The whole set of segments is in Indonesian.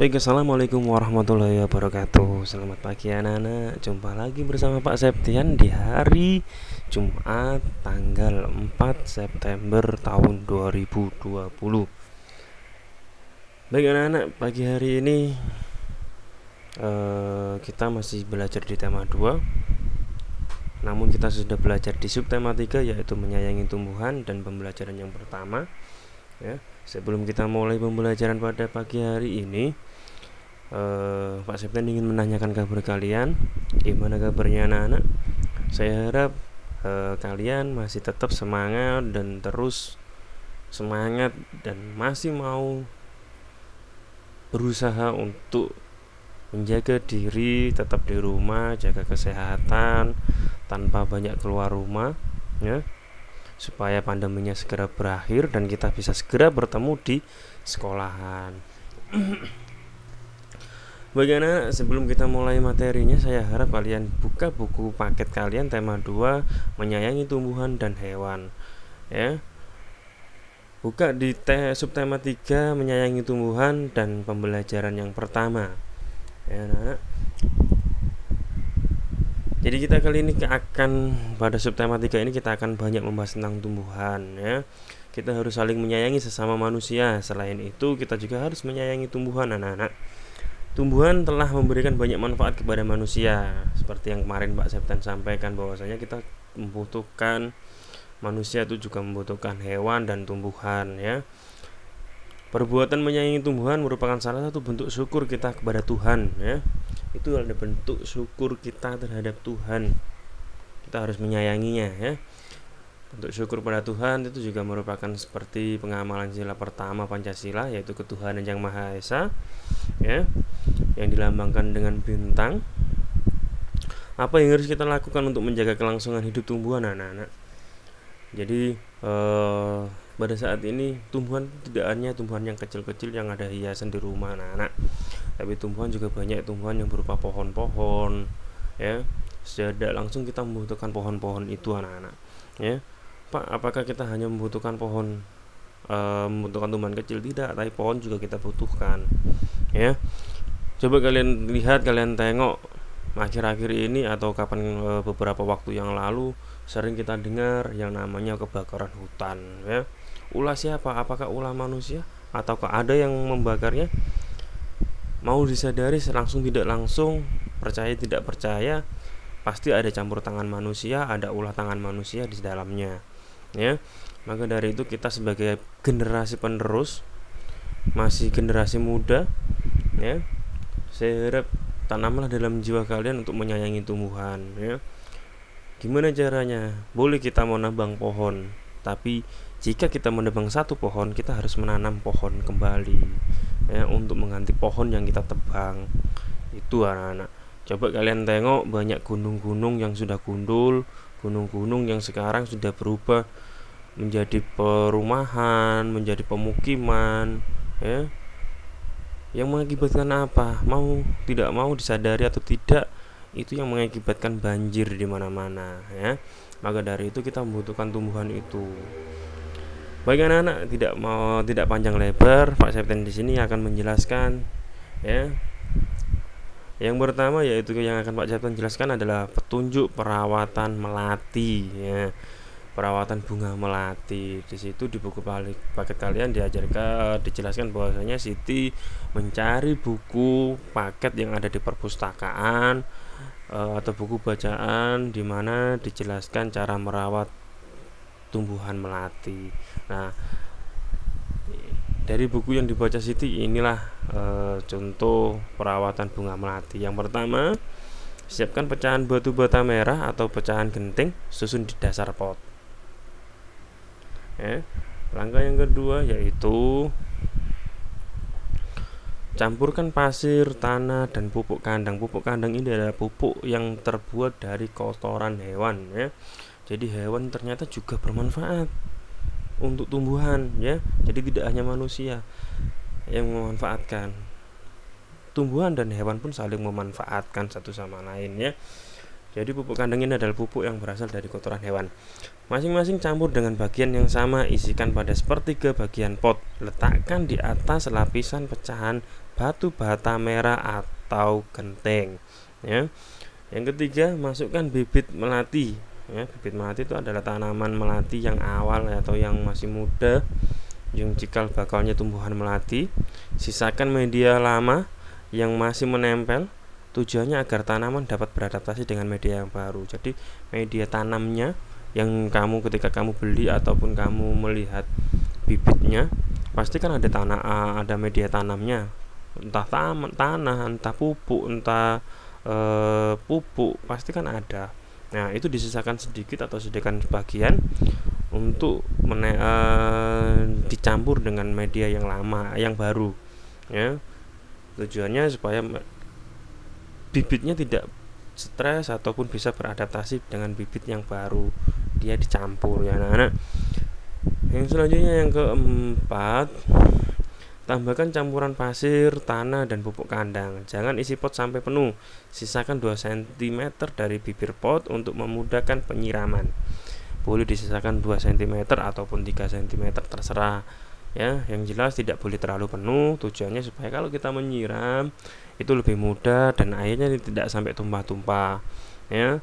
Baik, assalamualaikum warahmatullahi wabarakatuh. Selamat pagi anak-anak. Jumpa lagi bersama Pak Septian di hari Jumat tanggal 4 September tahun 2020. Baik anak-anak, pagi hari ini kita masih belajar di tema 2. Namun kita sudah belajar di subtema 3, yaitu menyayangi tumbuhan, dan pembelajaran yang pertama ya. Sebelum kita mulai pembelajaran pada pagi hari ini, Pak Septian ingin menanyakan kabar kalian. Gimana kabarnya anak-anak? Saya harap kalian masih tetap semangat dan terus semangat dan masih mau berusaha untuk menjaga diri, tetap di rumah, jaga kesehatan tanpa banyak keluar rumah ya, supaya pandeminya segera berakhir dan kita bisa segera bertemu di sekolahan. Bagaimana sebelum kita mulai materinya, saya harap kalian buka buku paket kalian tema 2 menyayangi tumbuhan dan hewan ya. Buka di subtema 3 menyayangi tumbuhan dan pembelajaran yang pertama ya anak-anak. Jadi kita kali ini akan pada subtema 3 ini kita akan banyak membahas tentang tumbuhan ya. Kita harus saling menyayangi sesama manusia. Selain itu kita juga harus menyayangi tumbuhan anak-anak. Tumbuhan telah memberikan banyak manfaat kepada manusia. Seperti yang kemarin Pak Septian sampaikan, bahwasanya kita membutuhkan, manusia itu juga membutuhkan hewan dan tumbuhan ya. Perbuatan menyayangi tumbuhan merupakan salah satu bentuk syukur kita kepada Tuhan ya. Itu ada bentuk syukur kita terhadap Tuhan. Kita harus menyayanginya ya. Bentuk syukur pada Tuhan itu juga merupakan seperti pengamalan sila pertama Pancasila, yaitu ketuhanan yang Maha Esa ya, yang dilambangkan dengan bintang. Apa yang harus kita lakukan untuk menjaga kelangsungan hidup tumbuhan anak-anak? Jadi pada saat ini tumbuhan tidak hanya tumbuhan yang kecil-kecil yang ada hiasan di rumah anak-anak, tapi tumbuhan juga banyak tumbuhan yang berupa pohon-pohon ya. Secara langsung kita membutuhkan pohon-pohon itu anak-anak ya. Pak, apakah kita hanya membutuhkan pohon, membutuhkan tumbuhan kecil? Tidak, tapi pohon juga kita butuhkan ya. Coba kalian lihat, kalian tengok akhir-akhir ini atau kapan, beberapa waktu yang lalu sering kita dengar yang namanya kebakaran hutan ya. Ulah siapa? Apakah ulah manusia ataukah ada yang membakarnya? Mau disadari langsung tidak langsung, percaya tidak percaya, pasti ada campur tangan manusia, ada ulah tangan manusia di dalamnya ya. Maka dari itu kita sebagai generasi penerus, masih generasi muda ya, saya harap tanamlah dalam jiwa kalian untuk menyayangi tumbuhan ya. Gimana caranya? Boleh kita menebang pohon, tapi jika kita menebang satu pohon, kita harus menanam pohon kembali ya, untuk mengganti pohon yang kita tebang. Itu anak-anak. Coba kalian tengok banyak gunung-gunung yang sudah gundul, gunung-gunung yang sekarang sudah berubah menjadi perumahan, menjadi pemukiman ya. Yang mengakibatkan apa? Mau tidak mau disadari atau tidak, itu yang mengakibatkan banjir di mana-mana ya. Maka dari itu kita membutuhkan tumbuhan itu. Bagi anak-anak, tidak panjang lebar, Pak Septian di sini akan menjelaskan ya. Yang pertama yaitu yang akan Pak Septian jelaskan adalah petunjuk perawatan melati ya. Perawatan bunga melati. Di situ di buku paket kalian dijelaskan bahwasanya Siti mencari buku paket yang ada di perpustakaan atau buku bacaan di mana dijelaskan cara merawat tumbuhan melati. Nah, dari buku yang dibaca Siti inilah contoh perawatan bunga melati. Yang pertama, siapkan pecahan batu bata merah atau pecahan genting, susun di dasar pot. Langkah yang kedua yaitu campurkan pasir, tanah, dan pupuk kandang. Pupuk kandang ini adalah pupuk yang terbuat dari kotoran hewan ya. Jadi hewan ternyata juga bermanfaat untuk tumbuhan ya. Jadi tidak hanya manusia yang memanfaatkan, tumbuhan dan hewan pun saling memanfaatkan satu sama lain ya. Jadi pupuk kandang ini adalah pupuk yang berasal dari kotoran hewan. Masing-masing campur dengan bagian yang sama, isikan pada sepertiga bagian pot. Letakkan di atas lapisan pecahan batu bata merah atau genteng, ya. Yang ketiga, masukkan bibit melati, ya. Bibit melati itu adalah tanaman melati yang awal atau yang masih muda, yang cikal bakalnya tumbuhan melati. Sisakan media lama yang masih menempel, tujuannya agar tanaman dapat beradaptasi dengan media yang baru. Jadi media tanamnya yang ketika kamu beli ataupun kamu melihat bibitnya, pasti kan ada media tanamnya, entah tanah, entah pupuk, entah pupuk, pasti kan ada. Nah, itu disisakan sedikit atau sediakan sebagian untuk dicampur dengan media yang lama, yang baru, ya. Tujuannya supaya bibitnya tidak stres ataupun bisa beradaptasi dengan bibit yang baru, dia dicampur, ya anak-anak. Yang selanjutnya, yang keempat, tambahkan campuran pasir, tanah, dan pupuk kandang. Jangan isi pot sampai penuh. Sisakan 2 cm dari bibir pot untuk memudahkan penyiraman. Boleh disisakan 2 cm ataupun 3 cm, terserah, ya. Yang jelas tidak boleh terlalu penuh. Tujuannya supaya kalau kita menyiram itu lebih mudah dan airnya tidak sampai tumpah-tumpah, ya.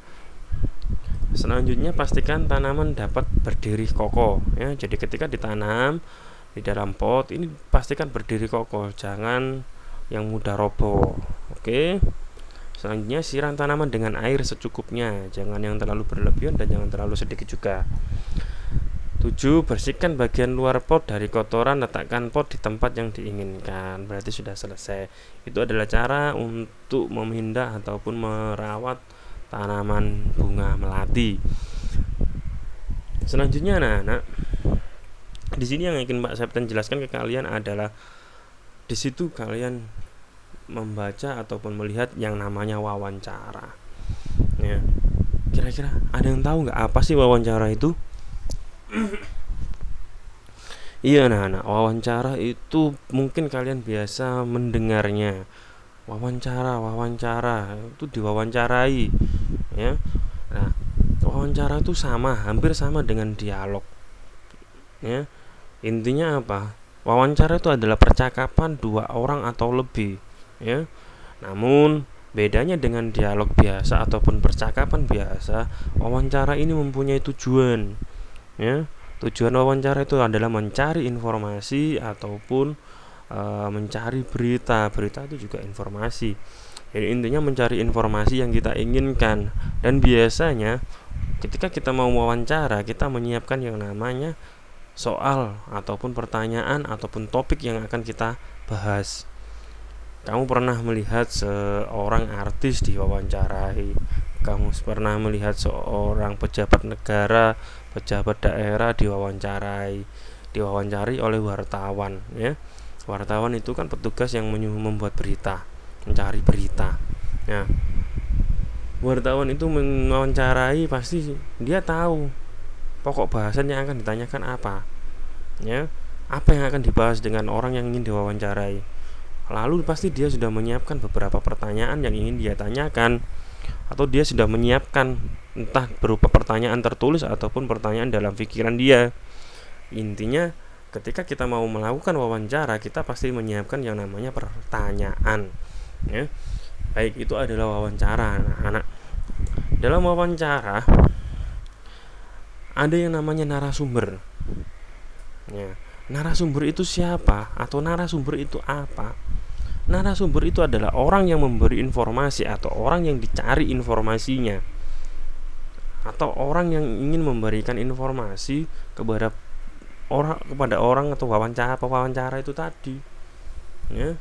Selanjutnya, pastikan tanaman dapat berdiri kokoh, ya. Jadi ketika ditanam di dalam pot ini pastikan berdiri kokoh, jangan yang mudah roboh. Oke. Selanjutnya, siram tanaman dengan air secukupnya, jangan yang terlalu berlebihan dan jangan terlalu sedikit juga. 7. Bersihkan bagian luar pot dari kotoran, letakkan pot di tempat yang diinginkan. Berarti sudah selesai. Itu adalah cara untuk memindah ataupun merawat tanaman bunga melati. Selanjutnya, anak-anak, di sini yang ingin Pak Septen jelaskan ke kalian adalah di situ kalian membaca ataupun melihat yang namanya wawancara, ya. Kira-kira ada yang tahu nggak apa sih wawancara itu? Iya, anak-anak, wawancara itu mungkin kalian biasa mendengarnya. Wawancara itu diwawancarai, ya. Nah, wawancara itu hampir sama dengan dialog, ya. Intinya apa? Wawancara itu adalah percakapan 2 orang atau lebih, ya. Namun bedanya dengan dialog biasa ataupun percakapan biasa, wawancara ini mempunyai tujuan, ya. Tujuan wawancara itu adalah mencari informasi ataupun mencari berita. Berita itu juga informasi. Jadi intinya mencari informasi yang kita inginkan. Dan biasanya ketika kita mau wawancara, kita menyiapkan yang namanya soal ataupun pertanyaan ataupun topik yang akan kita bahas. Kamu pernah melihat seorang artis diwawancarai, kamu pernah melihat seorang pejabat negara, pejabat daerah diwawancari oleh wartawan, ya. Wartawan itu kan petugas yang membuat berita, mencari berita. Nah, wartawan itu mewawancarai, pasti dia tahu pokok bahasan yang akan ditanyakan apa, ya. Apa yang akan dibahas dengan orang yang ingin diwawancarai. Lalu pasti dia sudah menyiapkan beberapa pertanyaan yang ingin dia tanyakan, atau dia sudah menyiapkan entah berupa pertanyaan tertulis ataupun pertanyaan dalam pikiran dia. Intinya ketika kita mau melakukan wawancara, kita pasti menyiapkan yang namanya pertanyaan, ya. Baik, itu adalah wawancara, anak-anak. Dalam wawancara ada yang namanya narasumber, ya. Narasumber itu siapa atau narasumber itu apa? Narasumber itu adalah orang yang memberi informasi atau orang yang dicari informasinya, atau orang yang ingin memberikan informasi kepada orang atau wawancara itu tadi, ya.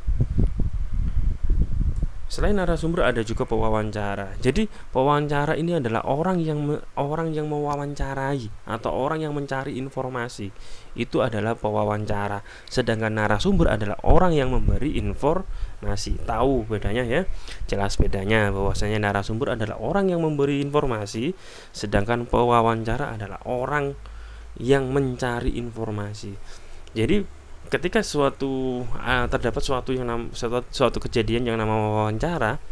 Selain narasumber ada juga pewawancara. Jadi pewawancara ini adalah orang yang mewawancarai atau orang yang mencari informasi. Itu adalah pewawancara. Sedangkan narasumber adalah orang yang memberi informasi. Tahu bedanya, ya? Jelas bedanya, bahwasanya narasumber adalah orang yang memberi informasi, sedangkan pewawancara adalah orang yang mencari informasi. Jadi ketika terdapat suatu kejadian yang namanya wawancara,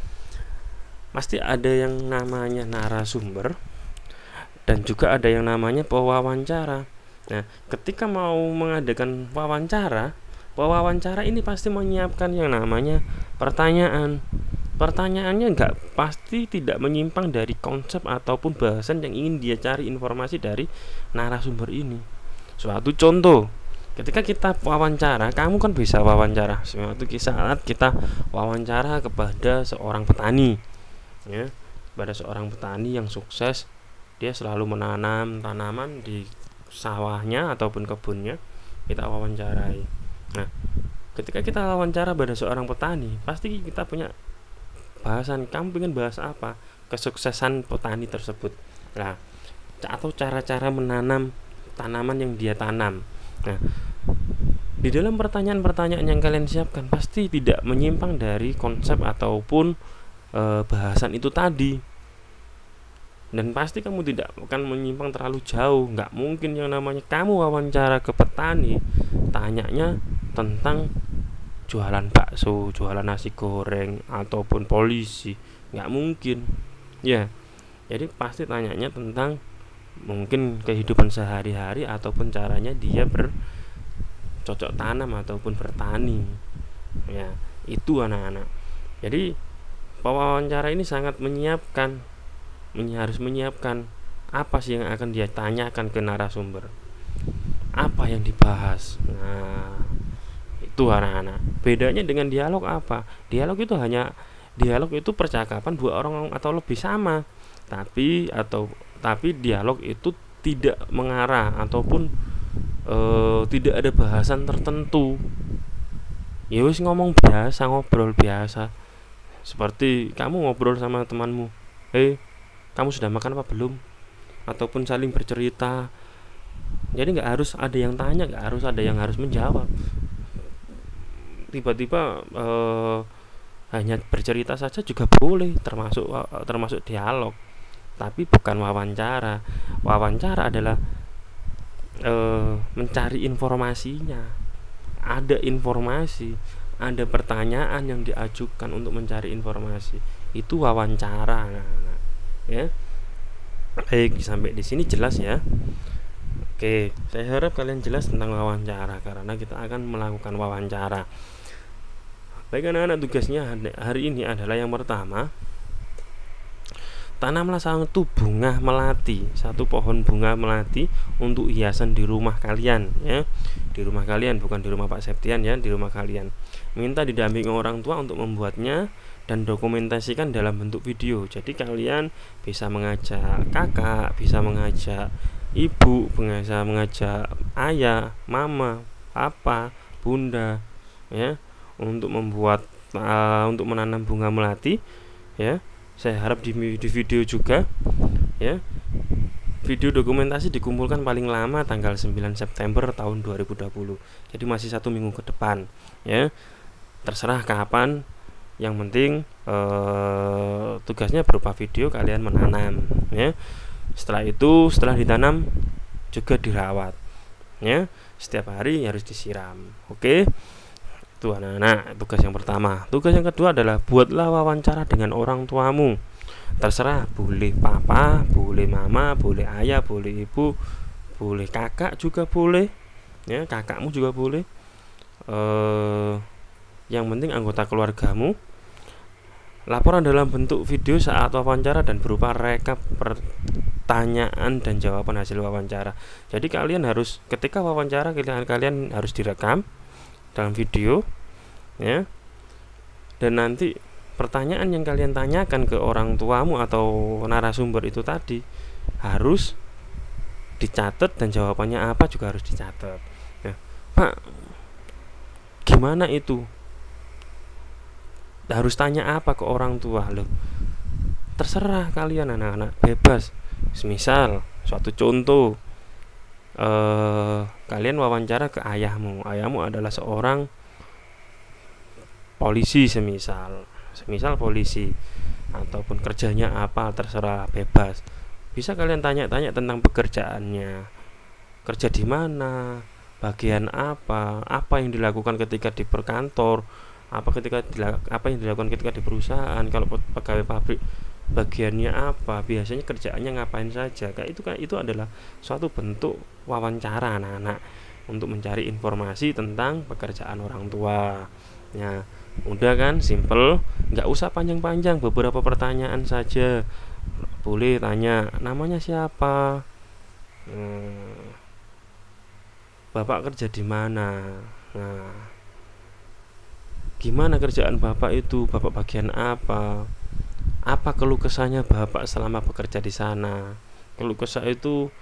pasti ada yang namanya narasumber dan juga ada yang namanya pewawancara. Nah, ketika mau mengadakan wawancara, Pewawancara ini pasti menyiapkan yang namanya pertanyaan. Pertanyaannya pasti tidak menyimpang dari konsep ataupun bahasan yang ingin dia cari informasi dari narasumber ini. Suatu contoh, ketika kita wawancara, kamu kan bisa wawancara. Suatu saat kita wawancara kepada seorang petani, ya, pada seorang petani yang sukses, dia selalu menanam tanaman di sawahnya ataupun kebunnya, kita wawancarai. Nah, ketika kita wawancara pada seorang petani, pasti kita punya bahasan. Kamu ingin bahas apa? Kesuksesan petani tersebut. Nah, atau cara-cara menanam tanaman yang dia tanam. Nah, di dalam pertanyaan-pertanyaan yang kalian siapkan pasti tidak menyimpang dari konsep ataupun bahasan itu tadi. Dan pasti kamu tidak akan menyimpang terlalu jauh. Nggak mungkin yang namanya kamu wawancara ke petani, tanyanya tentang jualan bakso, jualan nasi goreng, ataupun polisi. Nggak mungkin, ya. Jadi pasti tanyanya tentang mungkin kehidupan sehari-hari ataupun caranya dia bercocok tanam ataupun bertani, ya. Itu anak-anak. Jadi pewawancara ini sangat harus menyiapkan apa sih yang akan dia tanyakan ke narasumber, apa yang dibahas. Nah, itu anak-anak. Bedanya dengan dialog apa? Dialog itu percakapan dua orang atau lebih sama. Tapi dialog itu tidak mengarah ataupun tidak ada bahasan tertentu. Ya wis ngomong biasa, ngobrol biasa. Seperti kamu ngobrol sama temanmu. Kamu sudah makan apa belum? Ataupun saling bercerita. Jadi nggak harus ada yang tanya, nggak harus ada yang harus menjawab. Tiba-tiba hanya bercerita saja juga boleh, termasuk dialog, tapi bukan wawancara. Wawancara adalah mencari informasinya, ada informasi, ada pertanyaan yang diajukan untuk mencari informasi, itu wawancara. Ya, baik, sampai di sini jelas ya. Oke, saya harap kalian jelas tentang wawancara karena kita akan melakukan wawancara. Baik anak-anak, tugasnya hari ini adalah yang pertama, tanamlah satu bunga melati, satu pohon bunga melati untuk hiasan di rumah kalian, ya. Di rumah kalian, bukan di rumah Pak Septian, ya, di rumah kalian. Minta didampingi orang tua untuk membuatnya dan dokumentasikan dalam bentuk video. Jadi kalian bisa mengajak kakak, bisa mengajak ibu, bisa mengajak ayah, mama, papa, bunda, ya, untuk untuk menanam bunga melati, ya. Saya harap di video juga, ya. Video dokumentasi dikumpulkan paling lama tanggal 9 September tahun 2020. Jadi masih 1 minggu ke depan, ya. Terserah kapan, yang penting tugasnya berupa video kalian menanam, ya. Setelah ditanam juga dirawat, ya. Setiap hari harus disiram. Oke. Itu anak-anak, tugas yang pertama. Tugas yang kedua adalah buatlah wawancara dengan orang tuamu. Terserah, boleh papa, boleh mama, boleh ayah, boleh ibu, boleh kakak juga boleh, ya, kakakmu juga boleh. Yang penting anggota keluargamu. Laporan dalam bentuk video saat wawancara dan berupa rekap pertanyaan dan jawaban hasil wawancara. Jadi kalian harus, ketika wawancara, kalian harus direkam dalam video, ya. Dan nanti pertanyaan yang kalian tanyakan ke orang tuamu atau narasumber itu tadi harus dicatat dan jawabannya apa juga harus dicatat. Ya, Pak, gimana itu? Harus tanya apa ke orang tua? Loh, terserah kalian anak-anak, bebas. Semisal suatu contoh, kalian wawancara ke ayahmu adalah seorang polisi, semisal polisi, ataupun kerjanya apa, terserah, bebas. Bisa kalian tanya-tanya tentang pekerjaannya, kerja di mana, bagian apa yang dilakukan ketika di perkantor, apa yang dilakukan ketika di perusahaan. Kalau pegawai pabrik, bagiannya apa, biasanya kerjaannya ngapain saja. Itu adalah suatu bentuk wawancara anak-anak. untuk mencari informasi tentang pekerjaan orang tua. Ya, udah kan, simple, nggak usah panjang-panjang, beberapa pertanyaan saja. Boleh tanya, namanya siapa? Bapak kerja di mana? Nah, gimana kerjaan Bapak itu? Bapak bagian apa? Apa keluh kesahnya Bapak selama bekerja di sana? Keluh kesah itu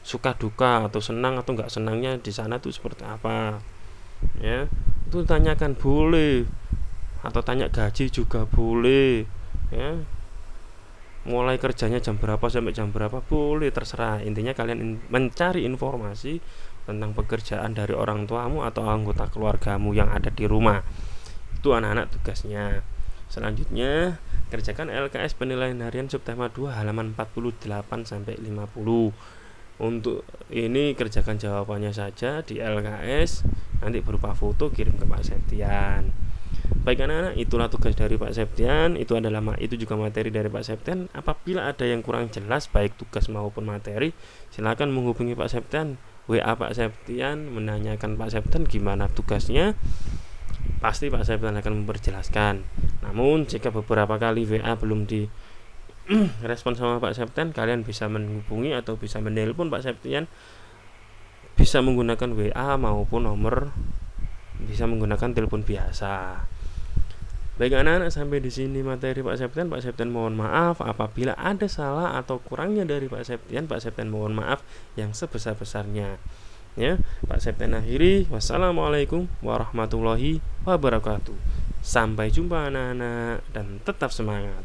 suka duka atau senang atau nggak senangnya di sana tuh seperti apa? Ya, itu tanyakan boleh, atau tanya gaji juga boleh. Ya, mulai kerjanya jam berapa sampai jam berapa boleh, terserah. Intinya kalian mencari informasi tentang pekerjaan dari orang tuamu atau anggota keluargamu yang ada di rumah. Itu anak-anak tugasnya. Selanjutnya, kerjakan LKS penilaian harian subtema 2 halaman 48 sampai 50. Untuk ini kerjakan jawabannya saja di LKS, nanti berupa foto kirim ke Pak Septian. Baik anak-anak, itulah tugas dari Pak Septian. Itu juga materi dari Pak Septian. Apabila ada yang kurang jelas baik tugas maupun materi, silakan menghubungi Pak Septian, WA Pak Septian, menanyakan Pak Septian gimana tugasnya. Pasti Pak Septian akan memperjelaskan. Namun jika beberapa kali WA belum di respon sama Pak Septian, kalian bisa menghubungi atau bisa menelpon Pak Septian, bisa menggunakan WA maupun bisa menggunakan telepon biasa. Baik anak-anak, sampai di sini materi Pak Septian. Pak Septian mohon maaf apabila ada salah atau kurangnya dari Pak Septian. Pak Septian mohon maaf yang sebesar-besarnya. Ya, Pak Septian akhiri. Wassalamualaikum warahmatullahi wabarakatuh. Sampai jumpa anak-anak dan tetap semangat.